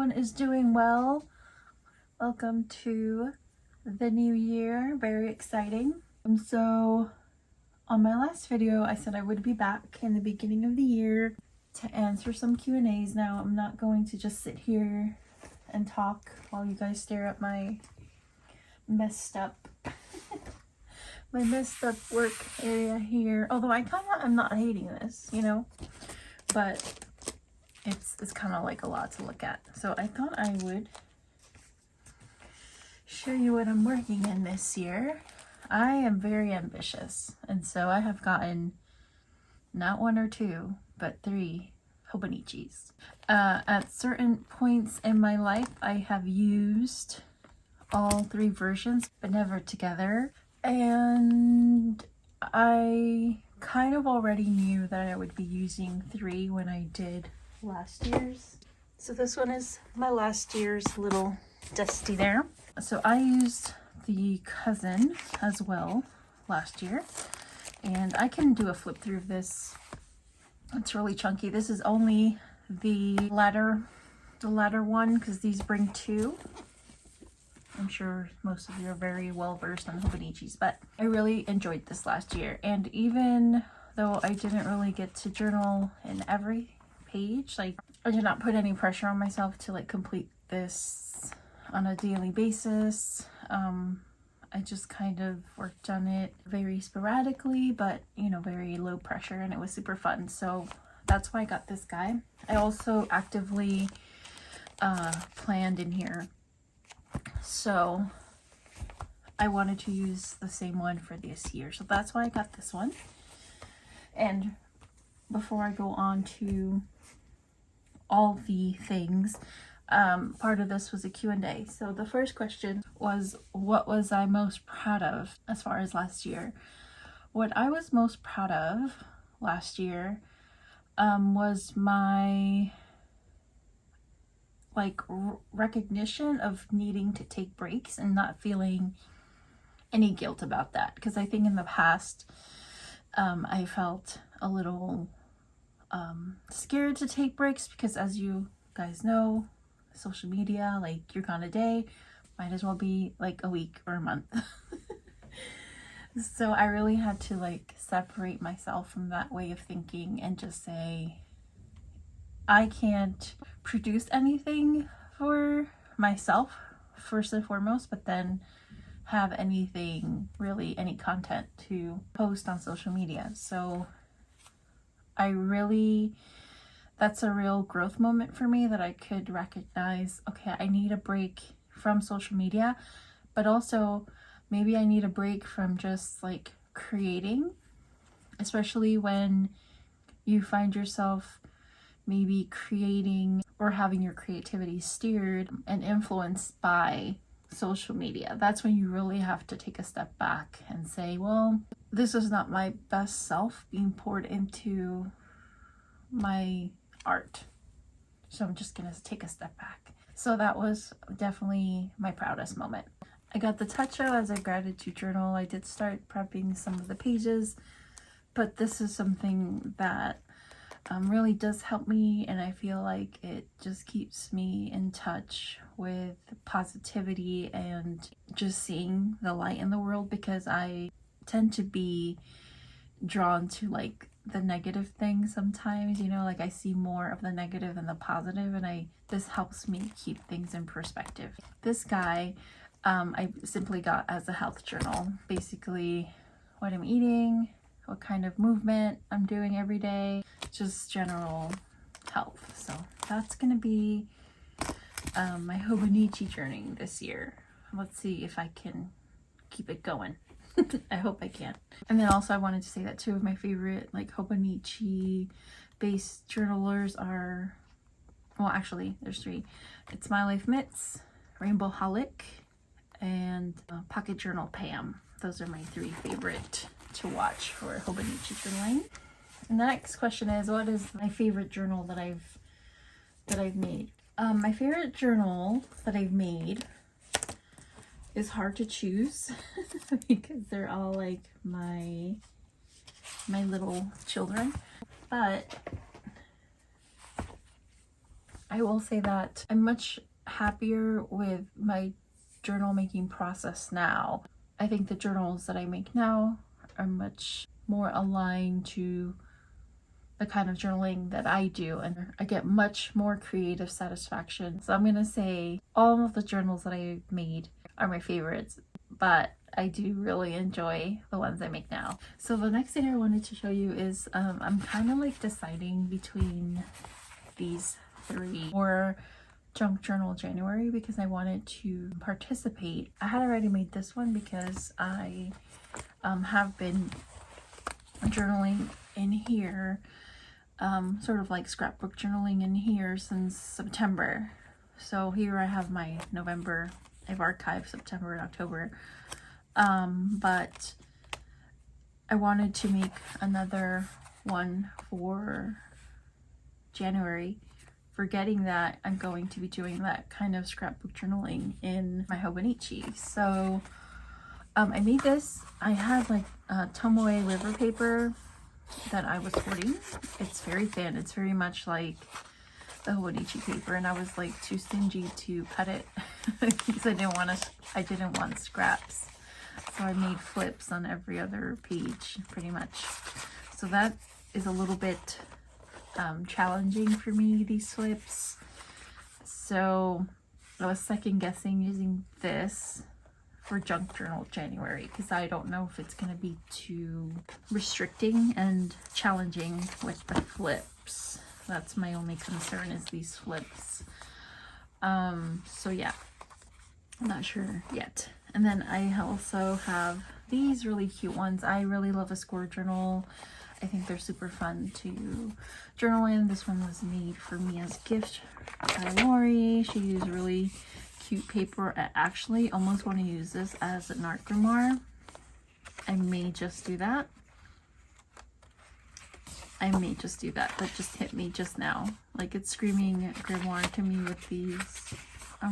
everyone is doing well. Welcome to the new year. Very exciting. So on my last video, I said I would be back in the beginning of the year to answer some Q&As. Now, I'm not going to just sit here and talk while you guys stare at my messed up work area here. Although I'm not hating this, you know, but it's kind of like a lot to look at. So I thought I would show you what I'm working in this year. I am very ambitious, and so I have gotten not one or two, but 3 Hobonichis. At certain points in my life, I have used all 3 versions, but never together. And I kind of already knew that I would be using 3 when I did last year's. So this one is my last year's little dusty there. So I used the cousin as well last year, and I can do a flip through of this. It's really chunky. This is only the latter one, because these bring 2. I'm sure most of you are very well versed on Hobonichis, but I really enjoyed this last year. And even though I didn't really get to journal in every page, like I did not put any pressure on myself to like complete this on a daily basis. I just kind of worked on it very sporadically, but you know, very low pressure, and it was super fun. So that's why I got this guy. I also actively planned in here, so I wanted to use the same one for this year, so that's why I got this one. And before I go on to all the things, part of this was a Q&A. So the first question was, what was I most proud of as far as last year? What I was most proud of last year was my recognition of needing to take breaks and not feeling any guilt about that. Because I think in the past, I felt a little scared to take breaks, because as you guys know, social media, like you're gone a day, might as well be like a week or a month. So I really had to like separate myself from that way of thinking and just say, I can't produce anything for myself first and foremost, but then have anything, really any content to post on social media. So that's a real growth moment for me, that I could recognize, okay, I need a break from social media, but also maybe I need a break from just like creating, especially when you find yourself maybe creating or having your creativity steered and influenced by social media. That's when you really have to take a step back and say, well, this is not my best self being poured into my art, so I'm just gonna take a step back. So that was definitely my proudest moment. I got the touch-o as a gratitude journal. I did start prepping some of the pages, but this is something that really does help me, and I feel like it just keeps me in touch with positivity and just seeing the light in the world, because I tend to be drawn to like the negative things sometimes, you know, like I see more of the negative than the positive, and this helps me keep things in perspective. This guy I simply got as a health journal, basically what I'm eating, what kind of movement I'm doing every day, just general health. So that's gonna be my Hobonichi journey this year. Let's see if I can keep it going. I hope I can. And then also I wanted to say that 2 of my favorite like Hobonichi based journalers are, well actually there's 3. It's My Life Mitts, Rainbow Holic, and Pocket Journal Pam. Those are my 3 favorite to watch for Hobonichi journaling. And the next question is, what is my favorite journal that I've made? My favorite journal that I've made is hard to choose because they're all like my little children, but I will say that I'm much happier with my journal making process now. I think the journals that I make now are much more aligned to the kind of journaling that I do, and I get much more creative satisfaction. So I'm gonna say all of the journals that I've made are my favorites, but I do really enjoy the ones I make now. So the next thing I wanted to show you is I'm kind of like deciding between these three for Junk Journal January because I wanted to participate. I had already made this one because I have been journaling in here, sort of like scrapbook journaling in here since September. So here I have my November. I've archived September and October, but I wanted to make another one for January, forgetting that I'm going to be doing that kind of scrapbook journaling in my Hobonichi. So I made this. I had like Tomoe river paper that I was hoarding. It's very thin. It's very much like the Hobonichi paper, and I was like too stingy to cut it because I didn't want scraps. So I made flips on every other page pretty much. So that is a little bit challenging for me, these flips. So I was second guessing using this for Junk Journal January because I don't know if it's going to be too restricting and challenging with the flips. That's my only concern, is these flips. So yeah, I'm not sure yet. And then I also have these really cute ones. I really love a score journal. I think they're super fun to journal in. This one was made for me as a gift by Lori. She used really cute paper. I actually almost want to use this as an art grimoire. I may just do that. That just hit me just now. Like, it's screaming grimoire to me with these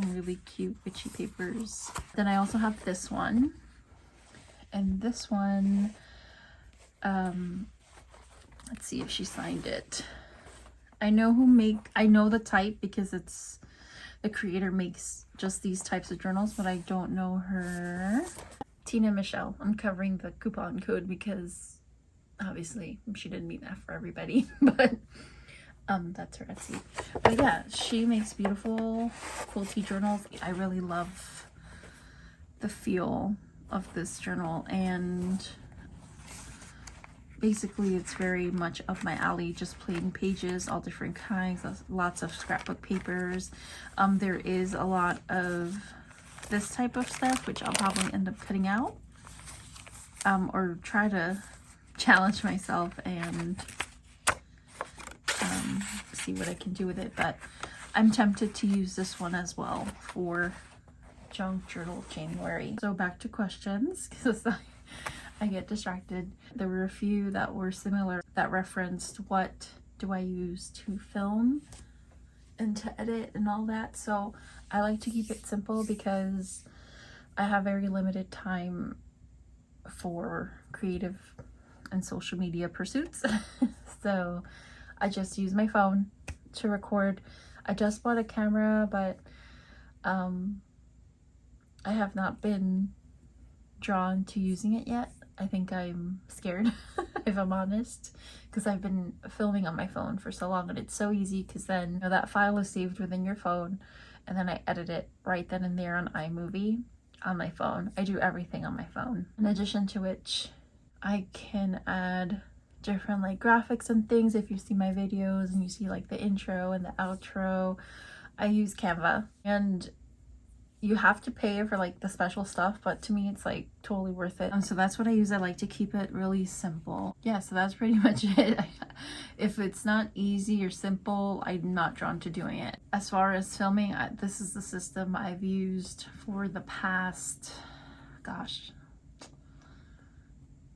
really cute witchy papers. Then I also have this one. And this one, let's see if she signed it. I know the type because it's the creator makes just these types of journals, but I don't know her. Tina Michelle. I'm covering the coupon code because obviously she didn't mean that for everybody, but that's her Etsy. But yeah, she makes beautiful quilty journals. I really love the feel of this journal, and basically it's very much up my alley, just plain pages, all different kinds, lots of scrapbook papers. There is a lot of this type of stuff, which I'll probably end up cutting out, or try to challenge myself and see what I can do with it. But I'm tempted to use this one as well for Junk Journal January. So back to questions, because I get distracted. There were a few that were similar that referenced what do I use to film and to edit and all that. So I like to keep it simple because I have very limited time for creative and social media pursuits. So I just use my phone to record. I just bought a camera, but I have not been drawn to using it yet. I think I'm scared, if I'm honest, because I've been filming on my phone for so long, and it's so easy because then that file is saved within your phone, and then I edit it right then and there on iMovie on my phone. I do everything on my phone. In addition to which, I can add different like graphics and things. If you see my videos and you see like the intro and the outro, I use Canva, and you have to pay for like the special stuff, but to me it's like totally worth it. So that's what I use. I like to keep it really simple. Yeah, so that's pretty much it. If it's not easy or simple, I'm not drawn to doing it. As far as filming, this is the system I've used for the past, gosh,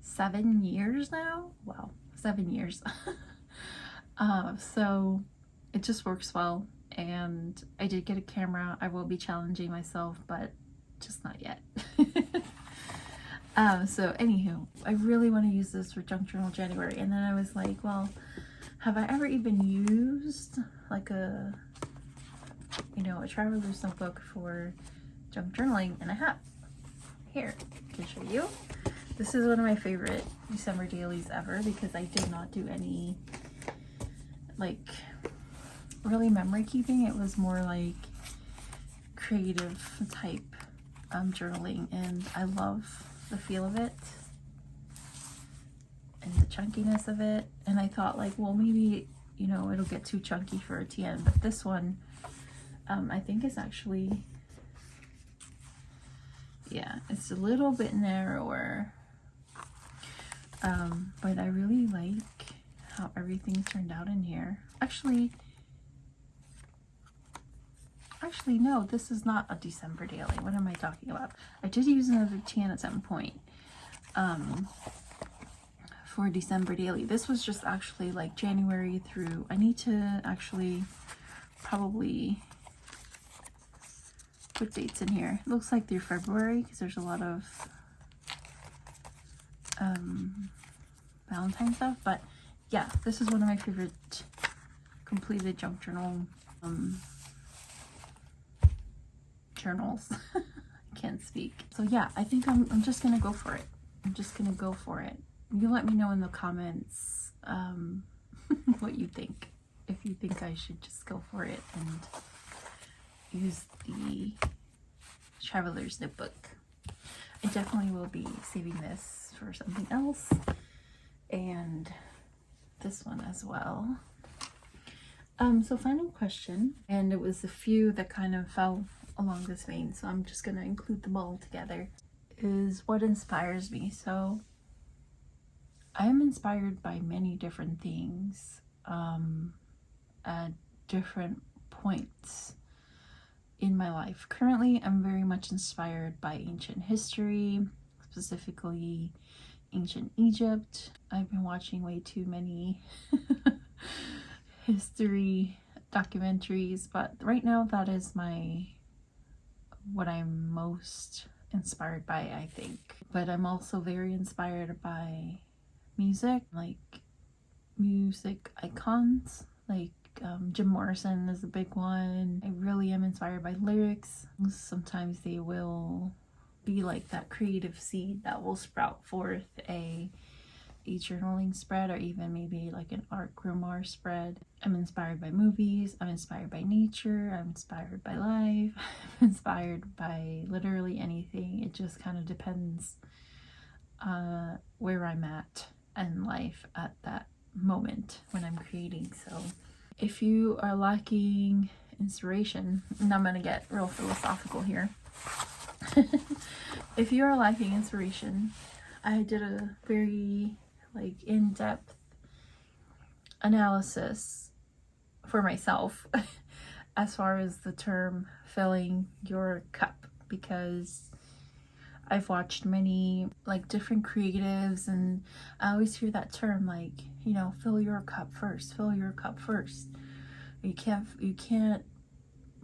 7 years now. Wow, 7 years. So it just works well. And I did get a camera. I will be challenging myself, but just not yet. So anywho, I really want to use this for Junk Journal January. And then I was like, well, have I ever even used like a you know, a traveler's notebook for junk journaling, and I have. Here, I can show you. This is one of my favorite December dailies ever because I did not do any like really memory keeping. It was more like creative type journaling, and I love the feel of it and the chunkiness of it. And I thought like, well, maybe, you know, it'll get too chunky for a TN, but this one I think is actually, yeah, it's a little bit narrower, but I really like how everything turned out in here. Actually no, this is not a December daily. What am I talking about? I did use another TN at some point for December daily. This was just actually like January through, I need to actually probably put dates in here. It looks like through February because there's a lot of Valentine stuff, but yeah, this is one of my favorite completed junk journal journals. I can't speak. So yeah, I think I'm just gonna go for it. I'm just gonna go for it. You let me know in the comments what you think. If you think I should just go for it and use the traveler's notebook. I definitely will be saving this for something else, and this one as well. So final question, and it was a few that kind of fell along this vein, so I'm just gonna include them all together, is what inspires me. So I am inspired by many different things at different points in my life. Currently, I'm very much inspired by ancient history, specifically ancient Egypt. I've been watching way too many history documentaries, but right now that is what I'm most inspired by, I think. But I'm also very inspired by music, like music icons, like Jim Morrison is a big one. I really am inspired by lyrics. Sometimes they will be like that creative seed that will sprout forth a journaling spread, or even maybe like an art grimoire spread. I'm inspired by movies, I'm inspired by nature, I'm inspired by life, I'm inspired by literally anything. It just kind of depends where I'm at in life at that moment when I'm creating. So if you are lacking inspiration, and I'm gonna get real philosophical here. If you are lacking inspiration, I did a very like in-depth analysis for myself as far as the term filling your cup, because I've watched many like different creatives, and I always hear that term like, you know, fill your cup first, fill your cup first. You can't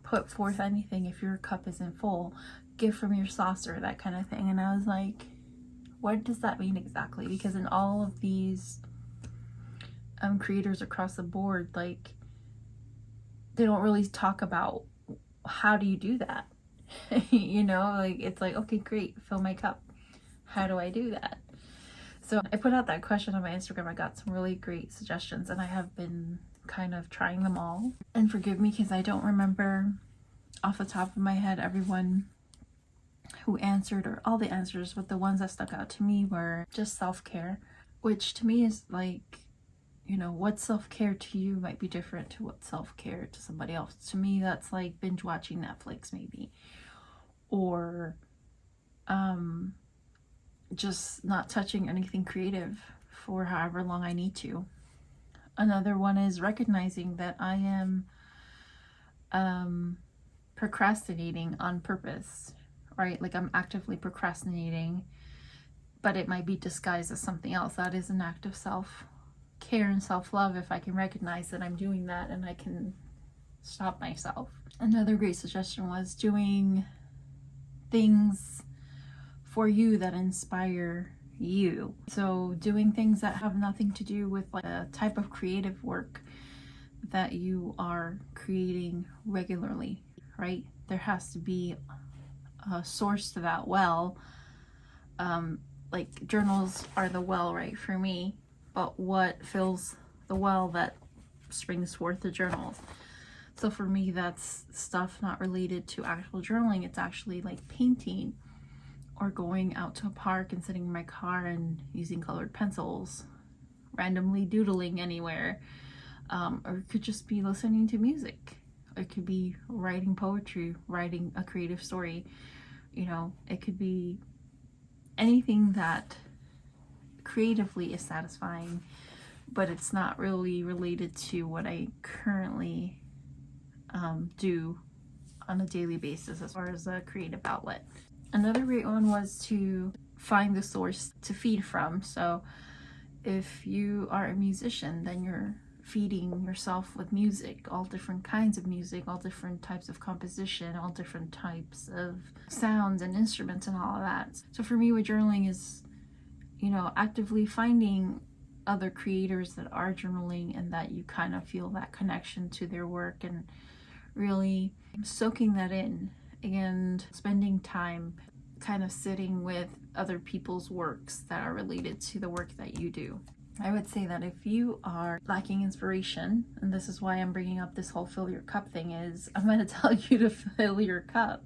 put forth anything if your cup isn't full. Give from your saucer, that kind of thing. And I was like, what does that mean exactly? Because in all of these creators across the board, like, they don't really talk about how do you do that. You know, like, it's like, okay, great, fill my cup. How do I do that? So I put out that question on my Instagram. I got some really great suggestions, and I have been kind of trying them all. And forgive me because I don't remember off the top of my head everyone who answered, or all the answers, but the ones that stuck out to me were just self-care, which to me is like, you know, what self-care to you might be different to what self-care to somebody else. To me, that's like binge watching Netflix maybe, or just not touching anything creative for however long I need to. Another one is recognizing that I am procrastinating on purpose, right? Like, I'm actively procrastinating, but it might be disguised as something else. That is an act of self-care and self-love if I can recognize that I'm doing that and I can stop myself. Another great suggestion was doing things for you that inspire you. So doing things that have nothing to do with like a type of creative work that you are creating regularly, right? There has to be a source to that well. Like journals are the well, right, for me, but what fills the well that springs forth the journals? So for me, that's stuff not related to actual journaling. It's actually like painting, or going out to a park and sitting in my car and using colored pencils, randomly doodling anywhere, or it could just be listening to music. It could be writing poetry, writing a creative story. You know, it could be anything that creatively is satisfying, but it's not really related to what I currently do on a daily basis as far as a creative outlet. Another great one was to find the source to feed from. So if you are a musician, then you're feeding yourself with music, all different kinds of music, all different types of composition, all different types of sounds and instruments and all of that. So for me, with journaling is, you know, actively finding other creators that are journaling and that you kind of feel that connection to their work, and really soaking that in and spending time kind of sitting with other people's works that are related to the work that you do. I would say that if you are lacking inspiration, and this is why I'm bringing up this whole fill your cup thing, is I'm going to tell you to fill your cup,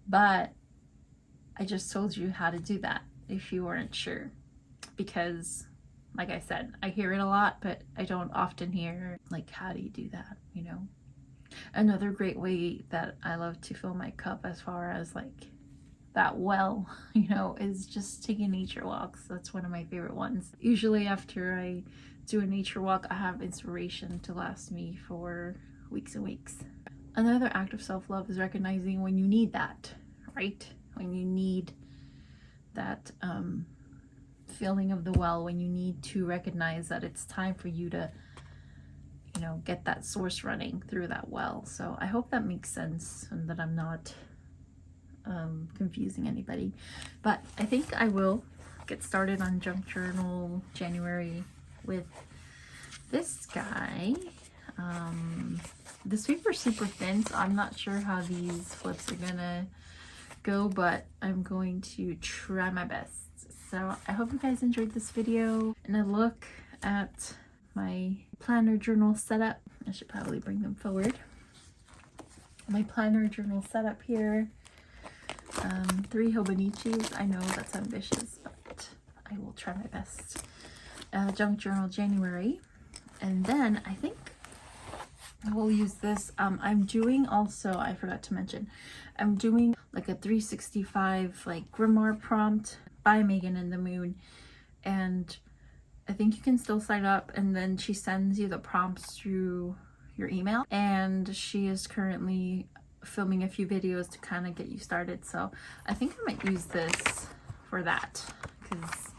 but I just told you how to do that if you weren't sure, because like I said, I hear it a lot, but I don't often hear like, how do you do that, you know? Another great way that I love to fill my cup as far as like that well, you know, is just taking nature walks. That's one of my favorite ones. Usually after I do a nature walk, I have inspiration to last me for weeks and weeks. Another act of self-love is recognizing when you need that, right? When you need that filling of the well, when you need to recognize that it's time for you to, you know, get that source running through that well. So I hope that makes sense and that I'm not confusing anybody, but I think I will get started on Junk Journal January with this guy. This paper's super thin, so I'm not sure how these flips are gonna go, but I'm going to try my best. So I hope you guys enjoyed this video, and a look at my planner journal setup. I should probably bring them forward. My planner journal setup here. 3 Hobonichis. I know that's ambitious, but I will try my best. Junk Journal January. And then I think I will use this. I'm doing also, I forgot to mention, I'm doing like a 365 like grimoire prompt by Megan in the Moon. And I think you can still sign up, and then she sends you the prompts through your email. And she is currently filming a few videos to kind of get you started, so I think I might use this for that, because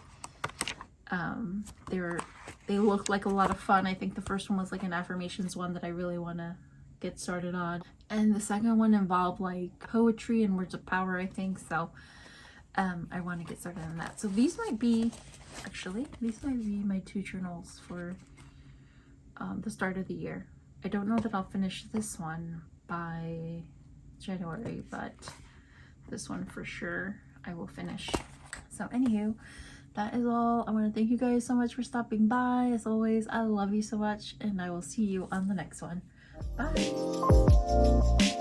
they look like a lot of fun. I think the first one was like an affirmations one that I really want to get started on, and the second one involved like poetry and words of power, I think. So I want to get started on that. So these might be my 2 journals for the start of the year. I don't know that I'll finish this one by January, but this one for sure I will finish. So anywho, that is all. I want to thank you guys so much for stopping by. As always, I love you so much, and I will see you on the next one. Bye.